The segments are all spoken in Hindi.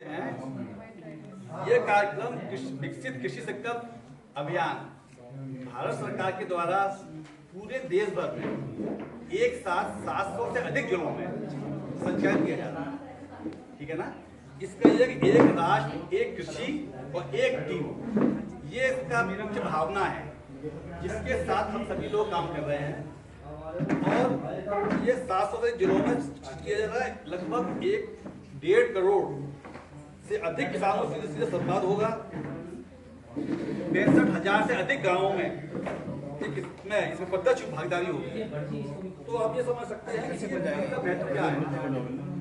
ये कार्यक्रम विकसित कृषि संकल्प अभियान भारत सरकार के द्वारा पूरे देश भर में एक साथ 700 से अधिक जिलों में संचालित किया जा रहा है। ठीक है ना। इसका एक राष्ट्र, एक कृषि और एक टीम, ये इसका मुख्य भावना है जिसके साथ हम सभी लोग काम कर रहे हैं। और ये 700 से जिलों में किया जा रहा है। लगभग 1.5 करोड़ से अधिक किसानों से सीधे संवाद होगा। 65,000 से अधिक गांवों में इसमें प्रत्यक्ष भागीदारी होगी। तो आप ये समझ सकते हैं कि इसका महत्व क्या है।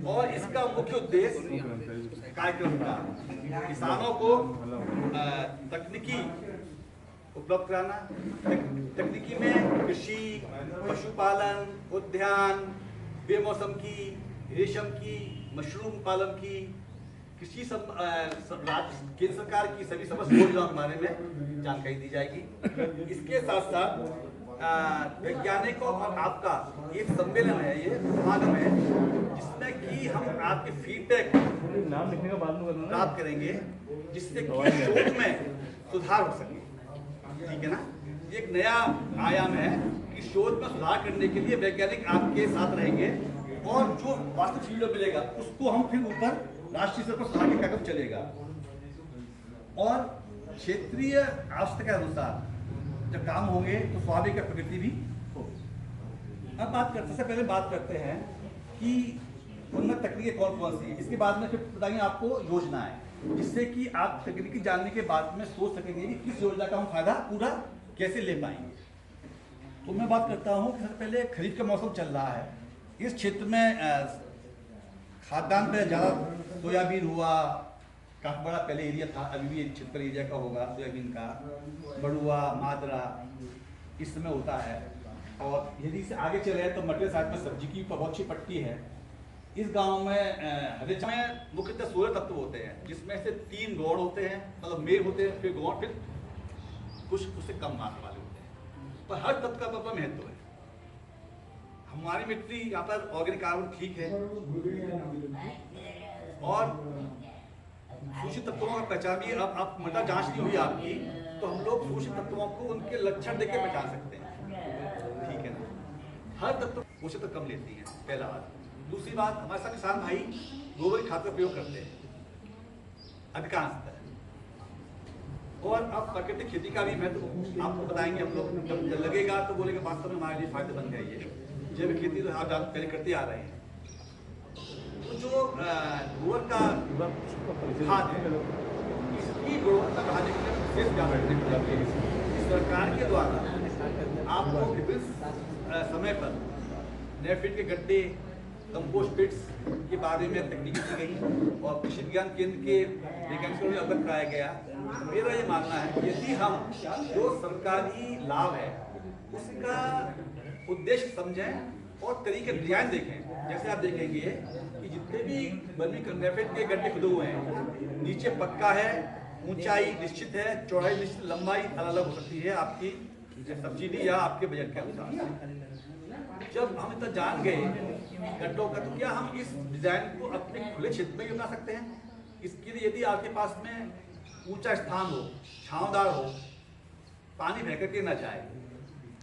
और इसका मुख्य उद्देश्य कार्यक्रम का किसानों को तकनीकी उपलब्ध कराना। तकनीकी में कृषि, पशुपालन, उद्यान, बेमौसम की, रेशम की, मशरूम पालन की, कृषि केंद्र सरकार की सभी समस्त योजनाओं के बारे में जानकारी दी जाएगी। इसके साथ साथ वैज्ञानिकों और आपका एक सम्मेलन है, ये समागम है, जिसमें कि हम आपके फीडबैक प्राप्त करेंगे जिससे कि शोध में सुधार हो सके। ठीक है ना। एक नया आयाम है कि शोध में सुधार करने के लिए वैज्ञानिक आपके साथ रहेंगे और जो वास्तविक फीडबैक मिलेगा उसको हम फिर ऊपर राष्ट्रीय स्तर पर सुधार के कार्यक्रम चलेगा। और क्षेत्रीय आवश्यकता के अनुसार जब काम होंगे तो स्वाभाविक प्रगति भी होगी। अब सबसे पहले बात करते हैं कि उन्नत तकनीकें कौन कौन सी है। इसके बाद में फिर बताएंगे आपको योजनाएं, जिससे कि आप तकनीकी जानने के बाद में सोच सकेंगे कि किस योजना का हम फायदा पूरा कैसे ले पाएंगे। तो मैं बात करता हूँ कि सबसे पहले खरीफ का मौसम चल रहा है। इस क्षेत्र में खाद्यान्न पे ज़्यादा सोयाबीन हुआ, काफ़ी बड़ा पहले एरिया था, अभी भी 76 एरिया का होगा सोयाबीन का। बड़ुआ, मादरा इस समय होता है। और यदि इसे आगे चले तो मटर साइड में सब्जी की बहुत अच्छी पट्टी है। इस गांव में मुख्यतः 16 तत्व होते हैं, जिसमें से 3 गौड़ होते हैं, मतलब मेघ होते हैं, फिर गौड़, फिर कुछ उससे कम मात्रा वाले होते हैं। पर हर तत्व का अपना महत्व है। हमारी मिट्टी यहाँ पर ऑर्गेनिक कार्बन ठीक है और सूचित तत्वों का पहचान भी। अब आप मटा जांच नहीं हुई आपकी, तो हम लोग सूचित तत्वों को उनके लक्षण देख के पहचान सकते हैं। ठीक है ना। हर तत्व पोषक तत्व कम लेती है, पहला बात। दूसरी बात, हमारे साथ किसान भाई गोबर खाद का प्रयोग करते हैं अधिकांशतः। और अब प्राकृतिक खेती का भी महत्व आपको बताएंगे हम लोग। जब लगेगा तो बोलेंगे वास्तव में हमारे लिए फायदेमंद है ये जैविक खेती, तो आप पहले करते आ रहे हैं। तो जो गोबर का खाद है, इसकी गुणवत्ता बढ़ाने के लिए विशेष ध्यान रखने की सरकार के द्वारा आपको विभिन्न समय पर नेफिड के गड्ढे, कंपोस्ट पिट्स के बारे में तकनीकी दी गई और कृषि विज्ञान केंद्र के वैज्ञानिकों में अवगत कराया गया। मेरा ये मानना है कि यदि हम जो सरकारी लाभ है उसका उद्देश्य समझें और तरीके डिजाइन देखें। जैसे आप देखेंगे कि जितने भी बर्मी नेफिड के गड्ढे खुदे हुए हैं, नीचे पक्का है, ऊंचाई निश्चित है, चौड़ाई निश्चित, लंबाई अलग अलग हो सकती है आपकी सब्सिडी या आपके बजट के अनुसार। जब हम इतना जान गए गड्ढों का, तो क्या हम इस डिजाइन को अपने खुले क्षेत्र में भी बना सकते हैं। इसके लिए यदि आपके पास में ऊंचा स्थान हो, छांवदार हो, पानी बह करके ना जाए,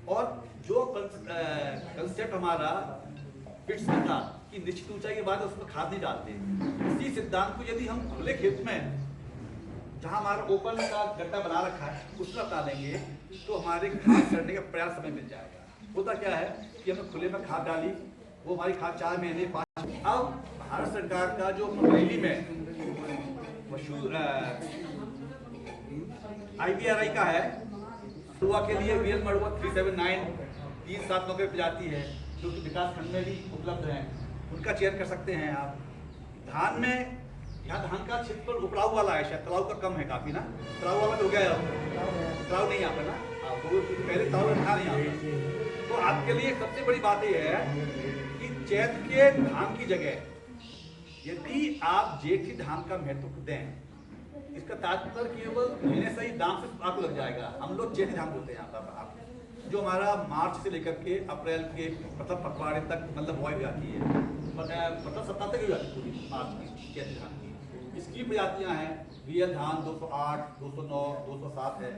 और जो कंसेप्ट हमारा पिट्स का था कि निश्चित ऊंचाई के बाद उसमें खाद नहीं डालते, इसी सिद्धांत को यदि हम खुले खेत में जहां हमारा ओपन का गड्ढा बना रखा है उसमें अपना लेंगे तो हमारे खाद करने का पर्याप्त समय मिल जाएगा। होता क्या है कि हमने खुले में खाद डाली, वो हमारी खाद 4 महीने 5। अब भारत सरकार का जो दिल्ली में मशहूर IBRI का है, मड़ुआ के लिए रियल मड़ुआ 379 379 प्रजाति है, जो कि विकास खंड में भी उपलब्ध है, उनका चयन कर सकते हैं आप। धान में यहाँ धान का क्षेत्रफल उपराव वाला है, शायद तलाव का कम है काफी ना, तलाव वाला हो गया, तलाव नहीं यहाँ पर ना, पहले तलाव था नहीं यहाँ पर। तो आपके लिए सबसे बड़ी बात यह है कि चैत के धान की जगह यदि आप जेठी धान का महत्व दें, इसका तात्पर्य केवल महीने से ही दाम से आपको लग जाएगा। हम लोग जेठी धान बोलते हैं यहाँ पर, आप जो हमारा मार्च से लेकर के अप्रैल के प्रथम पखवाड़े तक मतलब बुआई हो जाती है, प्रथम सप्ताह तक हो जाती है पूरी मार्च की चैत धान की। इसकी प्रजातियां हैं रियल धान 208, 209, 207 है।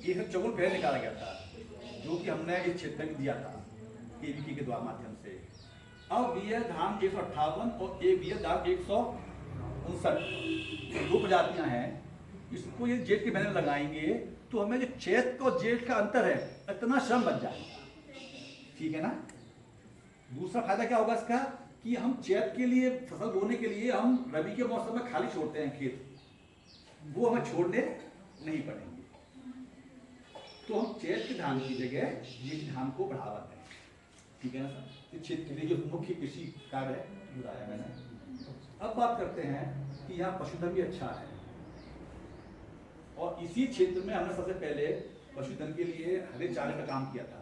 ये सब चौगुन पहले निकाला गया था जो कि हमने इस क्षेत्र में दिया था केवीके के द्वारा माध्यम से। अब रियल धान 158 और एक रियल धान 159, दो प्रजातियां हैं। इसको ये जेठ के महीने में लगाएंगे तो हमें जो चैत और जेठ का अंतर है इतना श्रम बच जाएगा, ठीक है ना। दूसरा फायदा क्या होगा इसका कि हम चैत के लिए फसल बोने के लिए हम रबी के मौसम में खाली छोड़ते हैं खेत, वो हमें छोड़ने नहीं पड़ेंगे। तो हम चैत के धान की जगह जेठ धान को बढ़ावा दें, ठीक है ना सर। क्षेत्र के लिए जो मुख्य कृषि कार्य है बताया मैंने। अब बात करते हैं कि यहाँ पशुधन भी अच्छा है और इसी क्षेत्र में हमने सबसे पहले पशुधन के लिए हरे चारे का काम किया था।